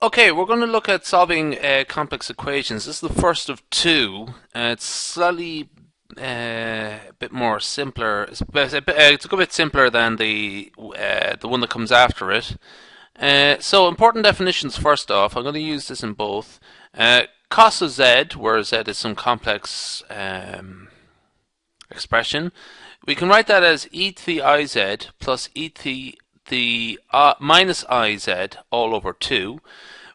Okay, we're going to look at solving complex equations. This is the first of two. It's slightly a bit more simpler. It's a good bit simpler than the one that comes after it. So important definitions first off. I'm going to use this in both. Cos of z, where z is some complex expression. We can write that as e to the iz plus e to the minus iz all over 2.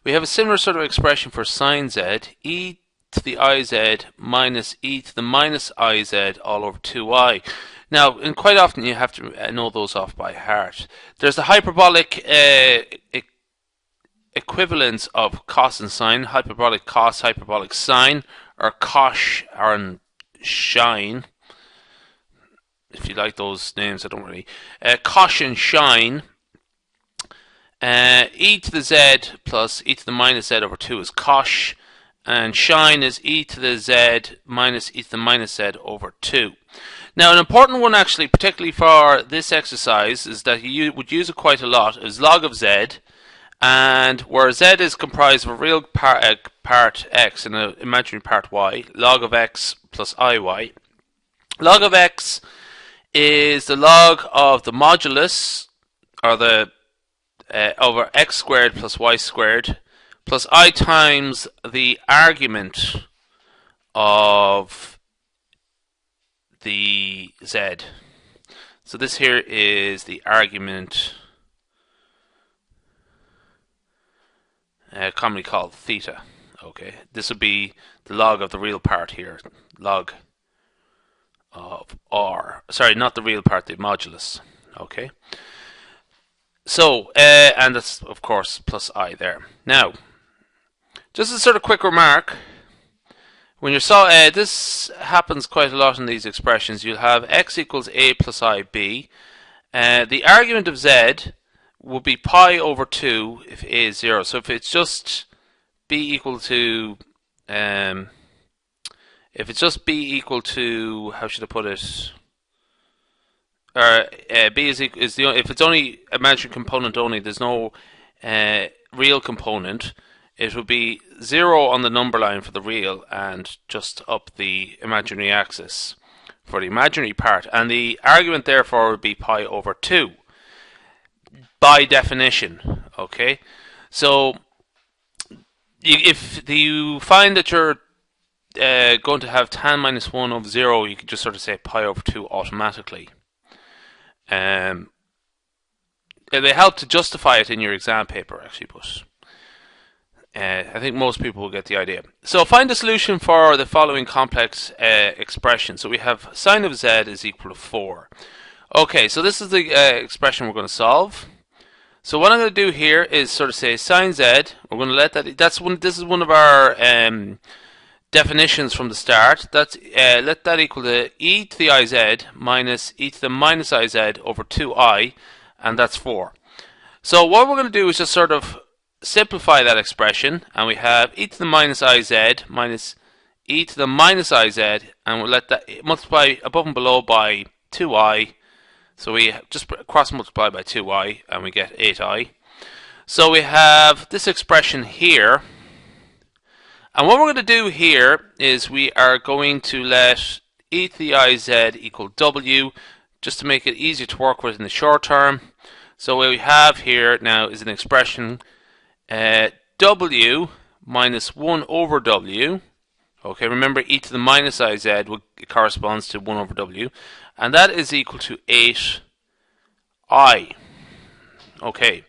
We have a similar sort of expression for sine z, e to the iz minus e to the minus iz all over 2i. Now, and quite often you have to know those off by heart. There's the hyperbolic equivalence of cos and sine, hyperbolic cos, hyperbolic sine, or cosh or shine. If you like those names, I don't really. Cosh and shine. E to the z plus e to the minus z over 2 is cosh, and shine is e to the z minus e to the minus z over 2. Now, an important one actually, particularly for this exercise, is that you would use it quite a lot, is log of z, and where z is comprised of a real part x and an imaginary part y, log of x plus iy. Log of x is the log of the modulus, or the over x squared plus y squared, plus I times the argument of the z. So this here is the argument, commonly called theta. Okay, this would be the log of the real part here, log of r. Sorry, not the real part, the modulus. Okay. So, and that's of course plus I there. Now, just a sort of quick remark. When you're this happens quite a lot in these expressions. You'll have x equals a plus ib. The argument of z will be pi over 2 if a is 0. So if it's just b equal to, if it's just b equal to, how should I put it? Or b is the if it's only imaginary component only, there's no real component. It would be 0 on the number line for the real and just up the imaginary axis for the imaginary part. And the argument therefore would be pi over 2 by definition. Okay, so if you find that you're going to have tan minus 1 over 0, you can just sort of say pi over 2 automatically. They help to justify it in your exam paper, actually, but I think most people will get the idea. So find the solution for the following complex expression. So we have sine of z is equal to 4. Okay, so this is the expression we're going to solve. So what I'm going to do here is sort of say sine z. We're going to let that. This is one of our definitions from the start. That's let that equal to e to the iz minus e to the minus iz over 2i, and that's 4. So what we're going to do is just sort of simplify that expression, and we have e to the minus iz minus e to the minus iz, and we'll let that multiply above and below by 2i. So we just cross multiply by 2i, and we get 8i. So we have this expression here. And what we're going to do here is we are going to let e to the iz equal w, just to make it easier to work with in the short term. So what we have here now is an expression w minus 1 over w. Okay, remember e to the minus iz corresponds to 1 over w. And that is equal to 8i. Okay,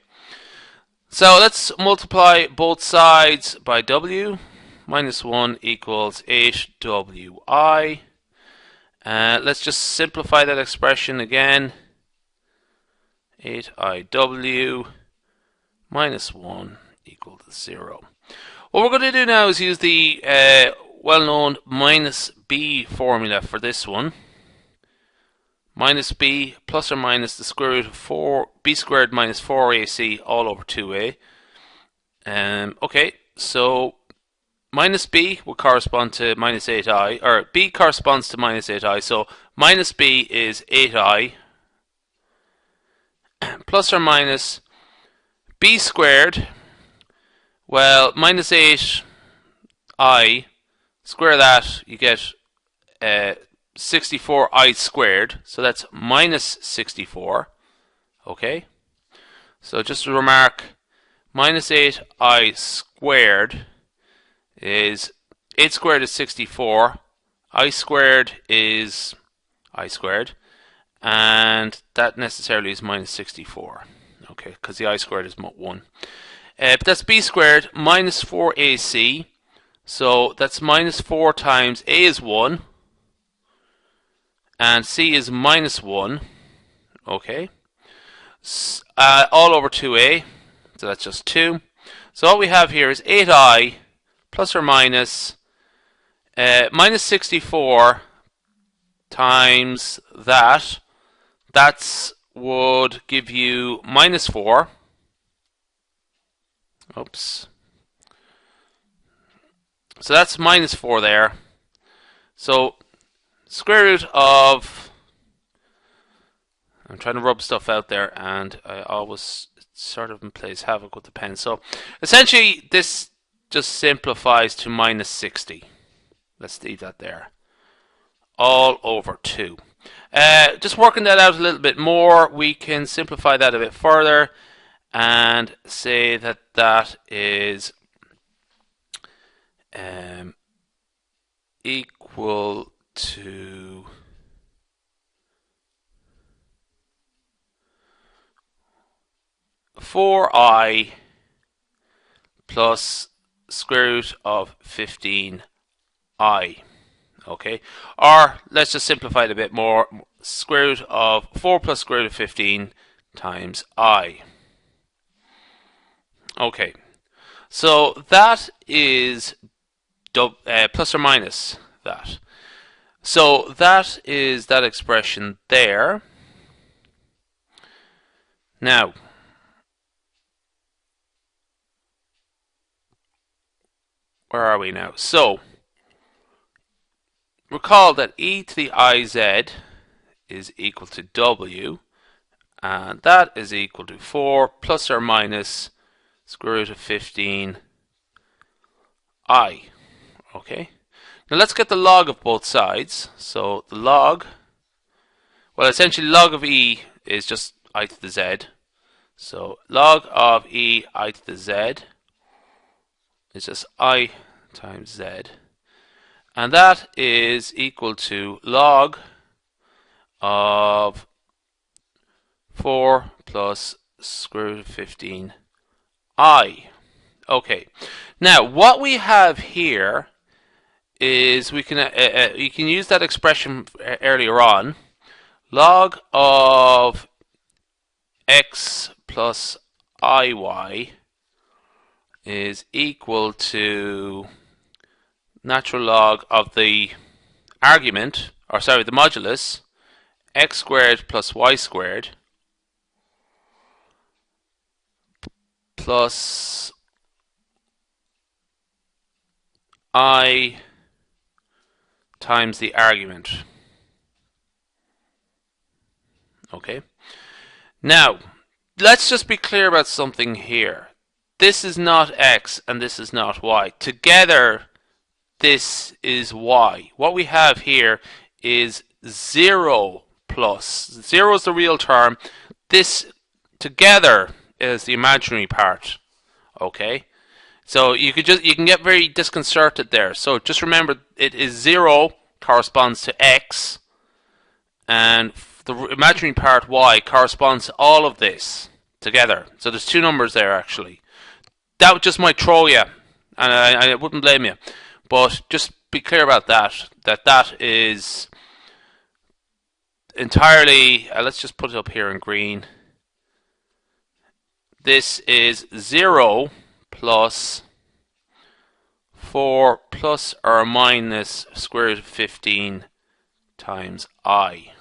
so let's multiply both sides by w. Minus 1 equals 8wi. Let's just simplify that expression again. 8iw minus 1 equal to 0. What we're going to do now is use the well-known minus b formula for this one. Minus b plus or minus the square root of b squared minus 4ac all over 2a. Okay, so minus b will correspond to minus 8i, or b corresponds to minus 8i, so minus b is 8i, plus or minus b squared Well, minus 8i, square that, you get 64i squared. So that's minus 64. Okay? So just to remark, minus 8i squared is 8 squared is 64. I squared is I squared. And that necessarily is minus 64. Okay, because the I squared is 1. But that's b squared minus 4ac. So that's minus 4 times a is 1. And c is minus 1. Okay. All over 2a. So that's just 2. So what we have here is 8i plus or minus minus 64 times that. That would give you minus 4. Oops. So that's minus 4 there. So square root of... I'm trying to rub stuff out there, and I always sort of plays havoc with the pen. So essentially, this just simplifies to minus 60. Let's leave that there. All over 2. Just working that out a little bit more, we can simplify that a bit further and say that that is equal to 4i plus square root of 15i. Okay, or let's just simplify it a bit more. Square root of 4 plus square root of 15 times I. Okay, so that is plus or minus that. So that is that expression there. Now, where are we now? So, recall that e to the iz is equal to w, and that is equal to 4 plus or minus square root of 15 I. Okay. Now let's get the log of both sides. So the log, well, essentially log of e is just I to the z. So log of e I to the z is just I times z. And that is equal to log of 4 plus square root of 15 I. Okay. Now what we have here is we can you can use that expression earlier on. Log of x plus iy is equal to natural log of the argument, or sorry, the modulus, x squared plus y squared plus I times the argument. Okay. Now, let's just be clear about something here. This is not x and this is not y. Together, this is y. What we have here is 0 plus. 0 is the real term. This together is the imaginary part. Okay? So you can get very disconcerted there. So just remember, it is 0 corresponds to x, and the imaginary part y corresponds to all of this together. So there's two numbers there actually. That just might throw you, and I wouldn't blame you. But just be clear about that. That is entirely. Let's just put it up here in green. This is 0 plus 4 plus or minus square root of 15 times I.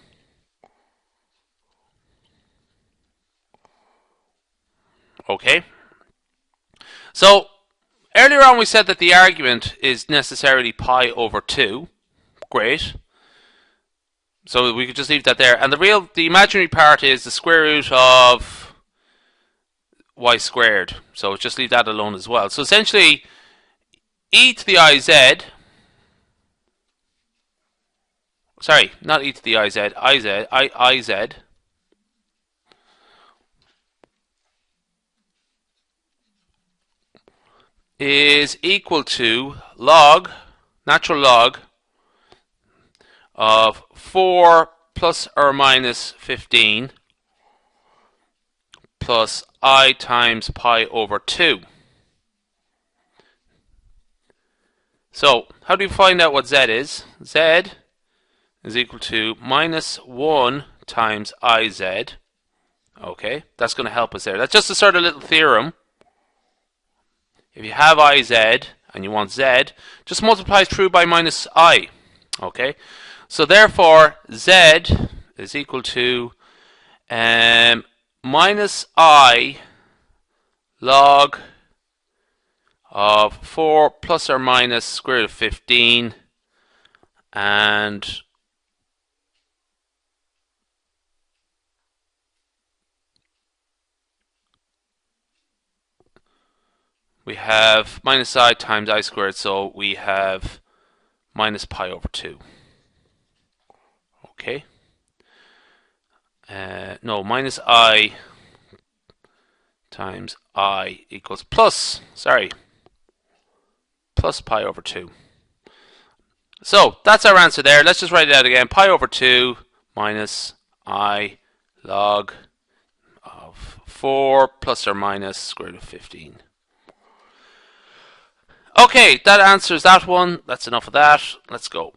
Okay? So, earlier on we said that the argument is necessarily pi over 2. Great. So we could just leave that there. And the imaginary part is the square root of y squared. So just leave that alone as well. So essentially, e to the iz, sorry, not e to the iz, iz is equal to natural log of 4 plus or minus 15 plus I times pi over 2. So, how do you find out what z is? Z is equal to minus 1 times iz. Okay, that's going to help us there. That's just a sort of little theorem. If you have iz and you want z, just multiply through by minus I. Okay, so therefore z is equal to minus I log of 4 plus or minus square root of 15, and we have minus I times I squared, so we have minus pi over 2. Okay. No, minus I times I equals plus pi over 2. So that's our answer there. Let's just write it out again. Pi over 2 minus I log of 4 plus or minus square root of 15. Okay, that answers that one. That's enough of that. Let's go.